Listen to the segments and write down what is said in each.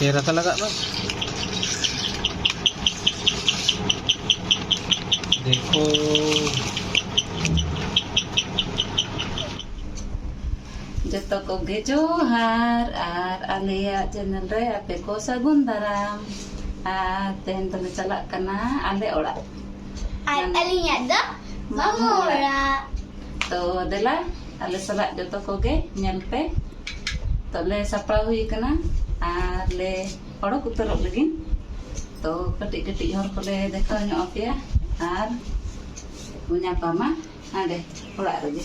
Kira talaga no. देखो जतो को गे जोहार आर आलेया चैनल रे आपे को सागुन दाराम तेहन तो चलाक कना आले ओड़ा Ay, alinya dah mama ora. तो देला आले सला जतो को गे ñel पे तो ले सपड़ा हुई कना आर ले ओड़क उतरो लगिन तो कटिक कटिक हर को ले देखा ᱧᱚᱜ ᱟᱯᱮᱭᱟ आर ᱧᱟᱯᱟᱢᱟ ᱟᱸᱰᱮ ᱚᱲᱟᱜ ᱨᱮᱜᱮ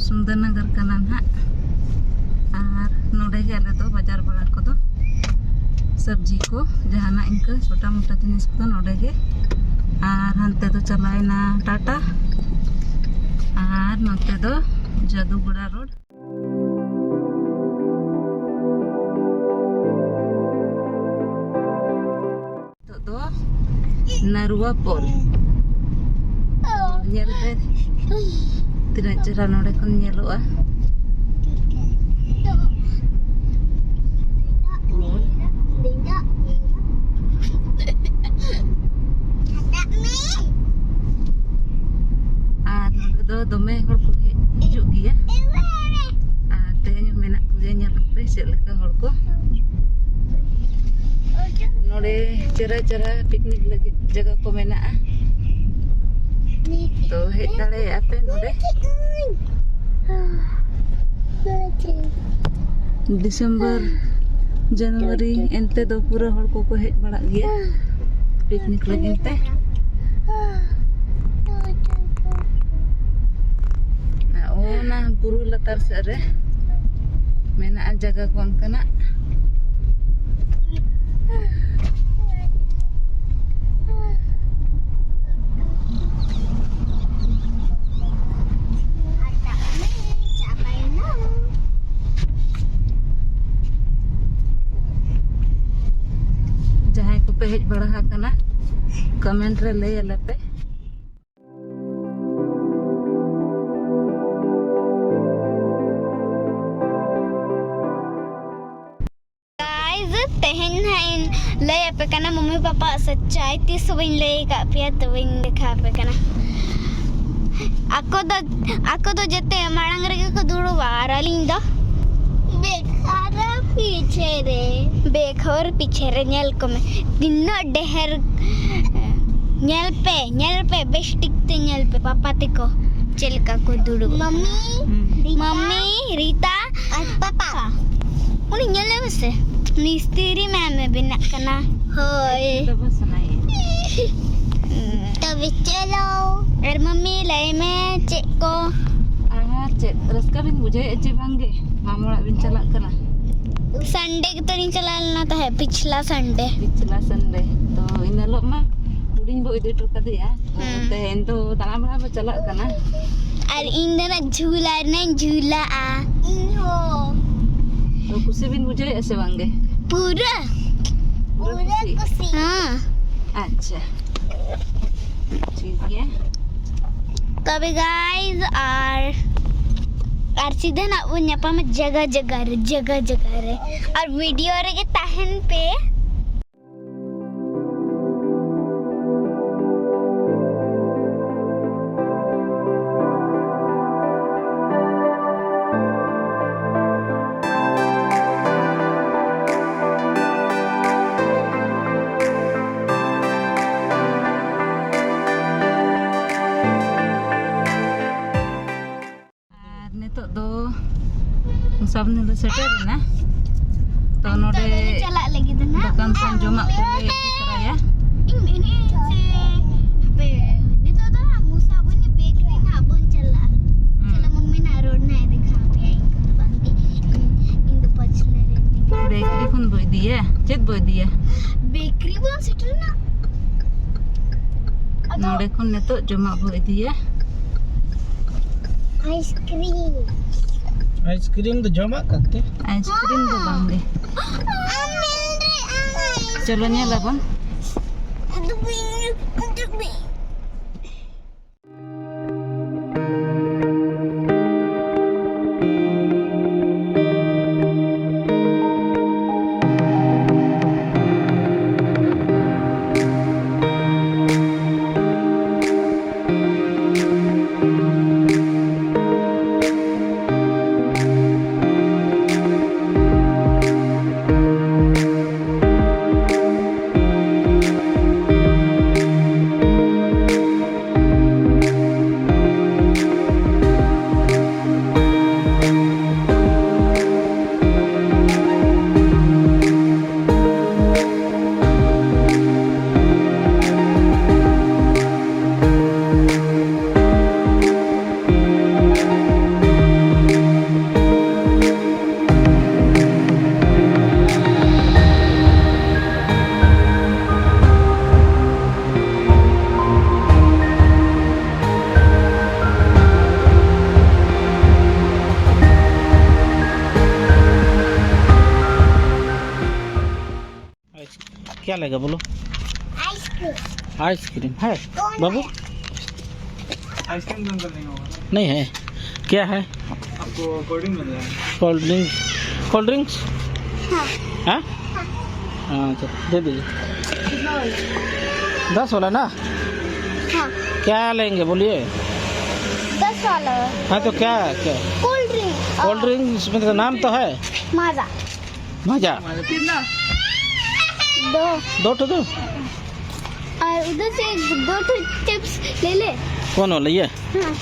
सुंदरनगर कना ना आर नोडे गे आले दो बाजार बड़ा को दो सब्जी को जहाना इनका छोटा मोटा जिनिस को नोडे गे आर हंते दो चलायना टाटा आर नोते दो जादूगुड़ा रोड तो दो नरुआ पोल ñel be tidak cerah nore kon ñeloa do dome hor ko hiju giya tehnya menak ko ñel pe se leka hor ko nore cerah-cerah piknik lagi jaga ko menak तो hedge दाड़े आपे नोडे दिसंबर जनवरी एनते दो पूरा हर को hedge बड़ा गया picnic लगिन ते ओना बुरु लतार से रे मेना जगह को अंकना पे हेज बड़ा कना कमेंट रे ले आले पे गाइस तेहन है ले पे कना मम्मी पापा सच्चाई तीस बन ले का पिया तो बन देखा पे कना ako do jete marang rege ko duru waralin do Bekhar पीछे रे ñel को में दिनो डेहर ñel पे बेस्ट टिकते ñel पे पापा ते को चिलका को दुड़ू मम्मी रीता और पापा उनी ñel बसे मिस्त्री मैम में बिना कना होय तो चलो और मम्मी ले में चेक को चेक रस्का बिन बुझे एचे बांगे मामोड़ा बिन चला कना संडे के तो नहीं चलाना था है पिछला संडे तो इन लोग मा उड़ीन बो इधर टोका दिया तो इन तो दाना बना पे चला कना और इन ना झूला आ इहो तो कुछ बिन बुझे ऐसे बांगे पूरा कुछ हाँ अच्छा ठीक है तभी गाइस और सीधे ना वो nyapa में जगह जगह रे और वीडियो रे के ताहन पे सबने तो सेटर ना तो नोडे चला लगी तो ना दुकान से जमा को ले इदी कराया खन बो इदिया चेत बो इदिया बेकरी बन सेटरना नोडे खन नेतो जमा बो इदिया आइसक्रीम तो जमा करते आइसक्रीम दो बांगे चलो nyalaban क्या लेगा बोलो आइसक्रीम आइसक्रीम है बाबू आइसक्रीम तो अंकल नहीं होगा ना, नहीं है क्या है आपको कोल्ड ड्रिंक मिल जाएगा। कोल्ड ड्रिंक्स हाँ हाँ हाँ तो दे दीजिए 10 वाला ना हाँ क्या लेंगे बोलिए 10 वाला हाँ तो क्या क्या कोल्ड ड्रिंक्स में तो नाम तो है माजा मजा दो दो और उधर से 2 चिप्स ले ले कौन वाला ये हाँ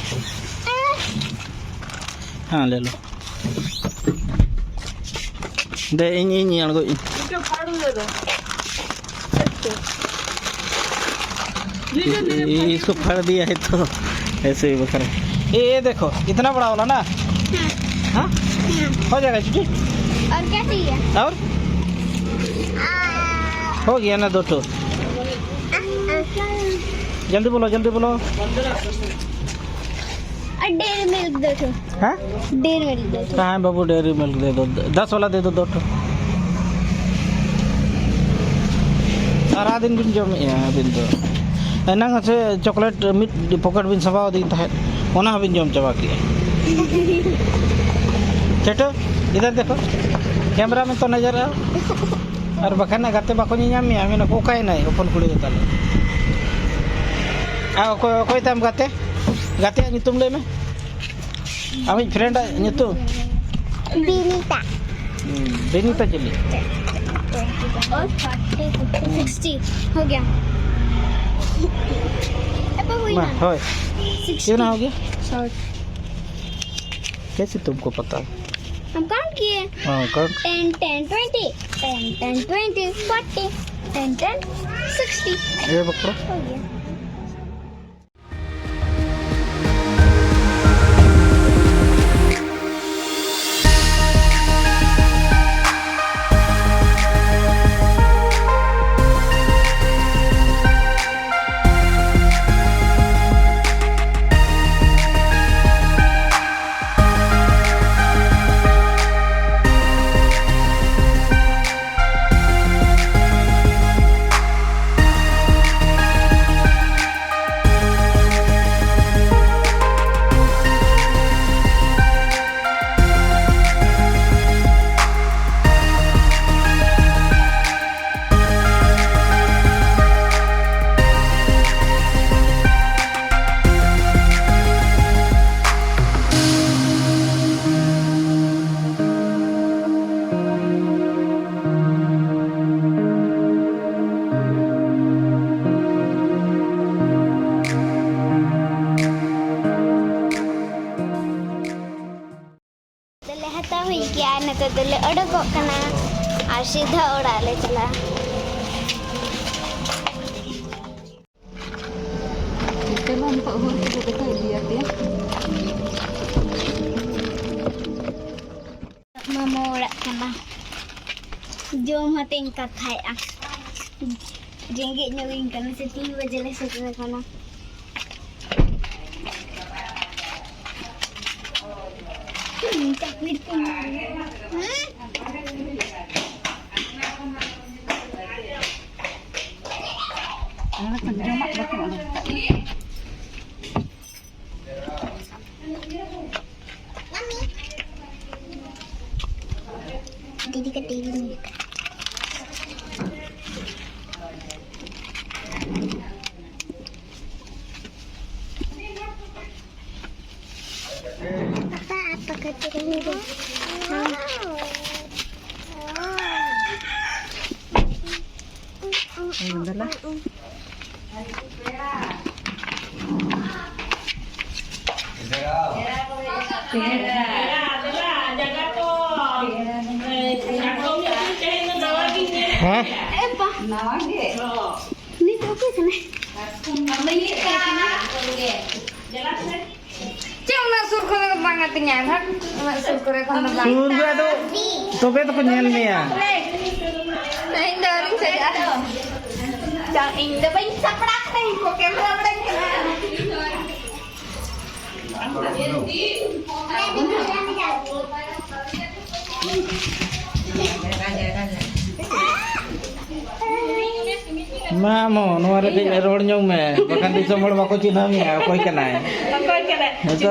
हाँ ले लो दे इन अड़गो इसको फाड़ दिया है तो ऐसे ही बकर ये देखो इतना बड़ा वाला ना हाँ हो जाएगा छुट्टी और क्या चाहिए और हो गया ना 2 जल्दी बोलो और डेयरी मिल्क दो ठो हाँ डेयरी मिल्क दो ठो कहाँ है बाबू डेयरी मिल्क दे दो 10 वाला दे दो 2 सारा दिन बिन जम बिन दो एना से चॉकलेट मिट पॉकेट बिन सभा दी तहत बिन जम चाबा किया चेटो इधर देखो कैमरा में तो नजर आओ और बखान गाते बाको मैं ओकाय ना ओपन कुड़ी दो ताले अकोय ताम गाते गाते नितुम ले में आमी फ्रेंड नितुम बिनीता बेनीता चली और 60 हो गया अब हुई ना होय 60 क्यों ना हो गया शॉर्ट कैसे तुमको पता हम काउंट किए हाँ कर 10 10 20 10 10 20 40 10 10 60 ये बकरो हो गया तो ले अडकोग कना और सीधा उड़ा ले चला चलो हम पहुंच के दिखाई दिया मामा उड़ा कना Jom hating kakai ah. Jenggit nyawing kan setiap bajalah sekolah kana. Tak piting. Jadi ketemu. Apa kata kamu? Alhamdulillah. Hah? Apa? Ini tu apa sana? Sudah tu. Tobe tu penyel ni ya. Mamo, nuara di road nyong me, bahkan di somor bako Cina mi, apa ikan ay? Itu?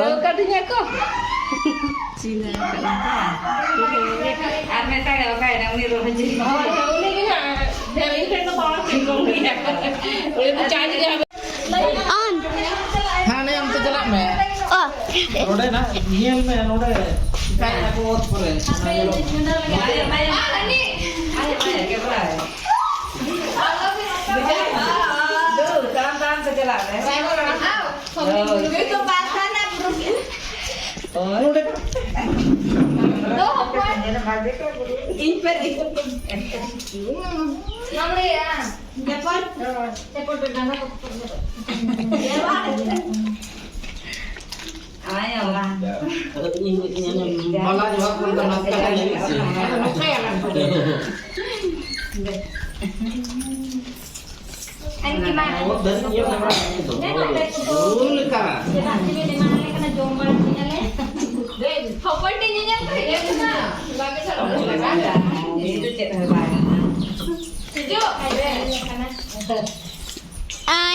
On. Hane yang tu jalan me. Oh. Roda na, nyel me, roda. Kayak aku ot pore. Malah juga pun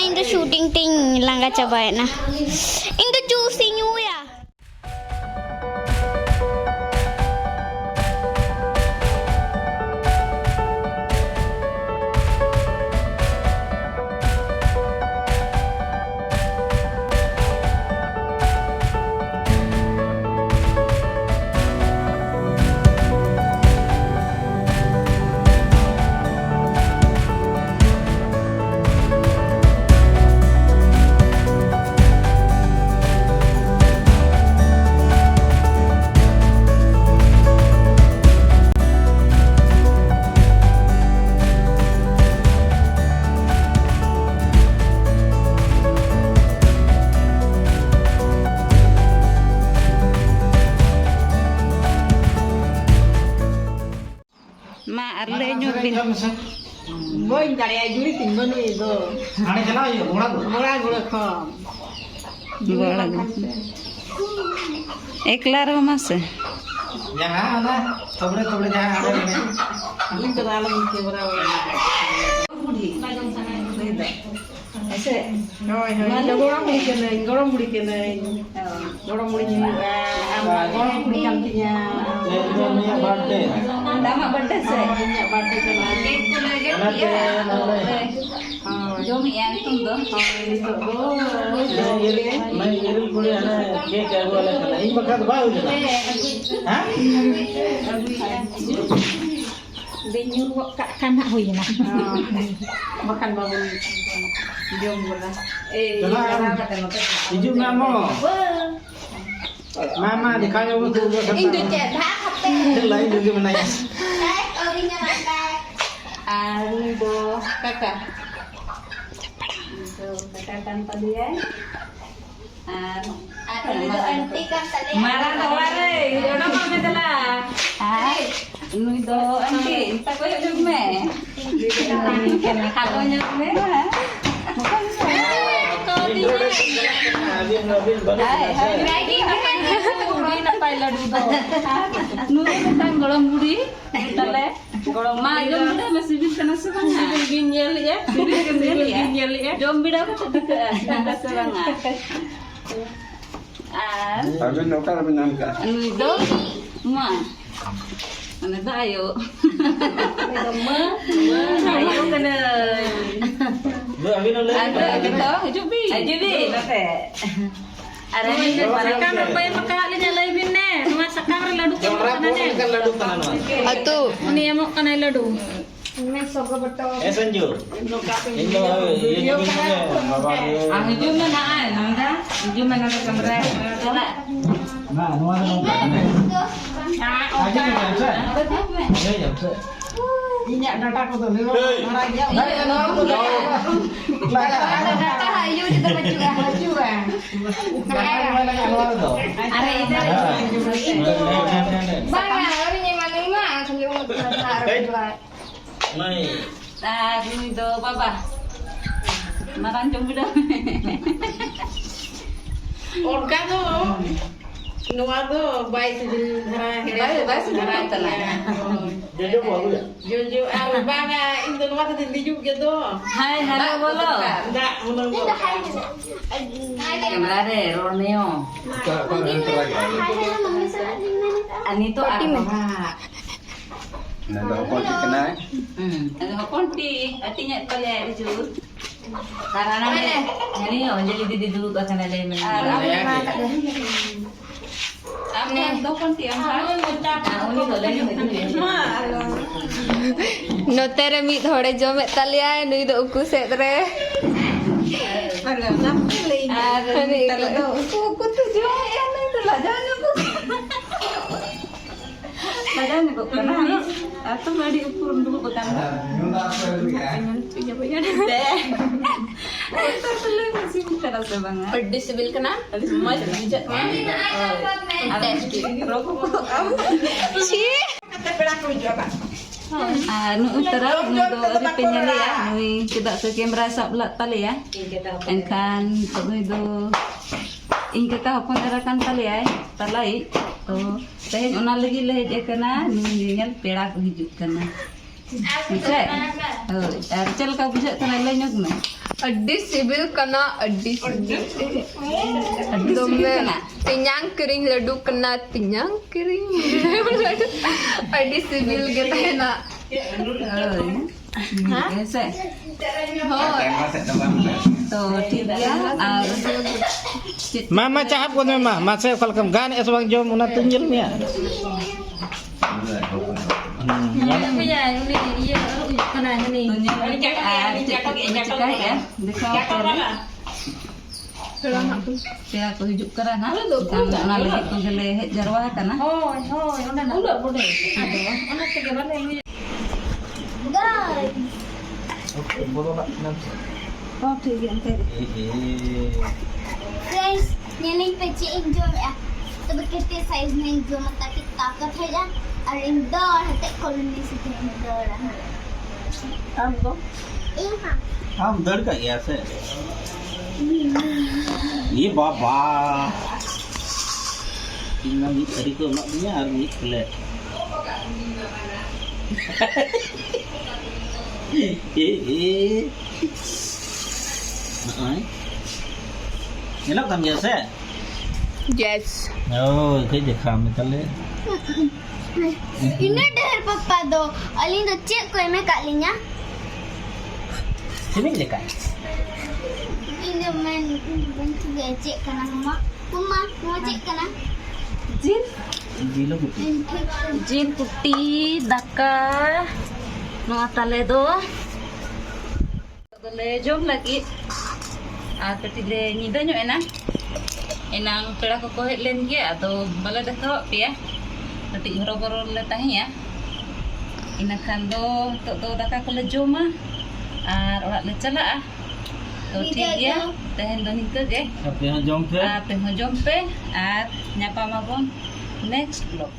Ini shooting thing langga coba na. Ini choosing you ya. Boy dari ajuri tinggal itu. Ane chalo yo, Gula kau. Eklar mas. Jangan ada, tobre jangan ada ini. Ini kedalam kebera. Ese. Orang beli kena. Orang beli juga. Orang beli kantinya. Ini birthday. Dama birthday se. Birthday kena. Jomi yang tunggu. Itu मैं इरल कुड़ी आना cake है वो वाला खाना इन बखत bye हो जाना हां Denyur kan nak hui na. Makan bangun jom bola. Iju mamo mama दिखायो वो तो Ini cetak HP. lain juga menanya Orinya lantai. Aduh, kakak. Itu kakak tanpa dia. Ada itu anti kan tadi. Marah tawar, jodoh mau betul lah. Nui do andi, tak koyo jug me. Kena kalau nyug me ha. Lagi budi napai ladu do. Nui tang golong budi, tale. Golong ma jom bida masih bisa nasi bang. Ginyel ya, ginyel ya. Jom bida ko sedek nasi bang. Sabi no ka naman ka. Nui do ma. Mana dah ayo. Ayo kena. Ada kita jubi. Jubi nate. Ada ni sekarang apa yang makan ni nyalai binne. Cuma sekarang ladu kanan ni. Atu. Ni yang makan ladu. Ini sogo betul. Sanju. Ini Hiju mana nanda? Hiju mana kamera? Salah. Nah, Inyak data ko to lilo maraya. Ada data hayu di tempat juga. Are ida. Bang, kami nyeman lima sebelum harus Ini do baba. Makan jombi dah. Orga do nuwa do baik sejarah Baik sejarah telah. Jojo banga indo nuwa tadi juga do. Hai, halo bolo. Enggak menunggu. Kamera de Romeo. Ani tu apa? Nanda ko kena. Ano konti, artinya pala jujur. Karena ni jadi duduk akan ada yang Amne do konti amha. Uni boleh ni. No tere mi thode jo me talia nui do uku se tre. Ani do uku tu jo ya nui tu la jangan uku. Badan ni kena ni. Atau mari ukur dulu bukan. Masih bukan rasa banget. Pedes sebil kena. Mas bijak mah. Nu utara nu do penyali ya, nu tidak ke kamera sablat tali ya. Enkan nu do ingka ka hapon arakan tali ya, talai. To teh ona lagi leh ekana nu nyel pera ko hijuk kana. Bisa? Oh, cel ka bujak kana lai nyok na. Addi sibil kana addi. Addi Dome tinyang kering ladu kena tinyang kering. Addi sibil gitu na. Bisa? तो ठीक है और Mama cahap ko mama, masay kalkam gan es bang jom una tunjil niya. Saya aku hidup kerana karena lagi tu gele jarwah kana. Oh ठीक है guys ये नहीं पे check जो है तब कितने साइज में जो मतलब कि ताकत है जा और इंदौर है ते कॉलोनी से इंदौर है हमको हम दड़ का गया से ये बाबा tinggal di tadi ke maknya harus ni pelet Elok tam jasa? Yes. Oh, itu je kam tale. Ini dah papa do. Alin do cek ko eme kak linya. Sini je kan. Ini men bentuk dia cek kana mama. Mama mau cek kana. Jin Gila gitu. Jin putih daka no tale do le jom lagi katile nyida nyo enang pera ko ko het len ge atau bala dah kawak pia nanti horo-horo le tahi ya inakan do to daka ko le joma ar orak le chala to ठीक ya tehen do hingke ge Apa yang jom ke? pe ar nyapa mabon next vlog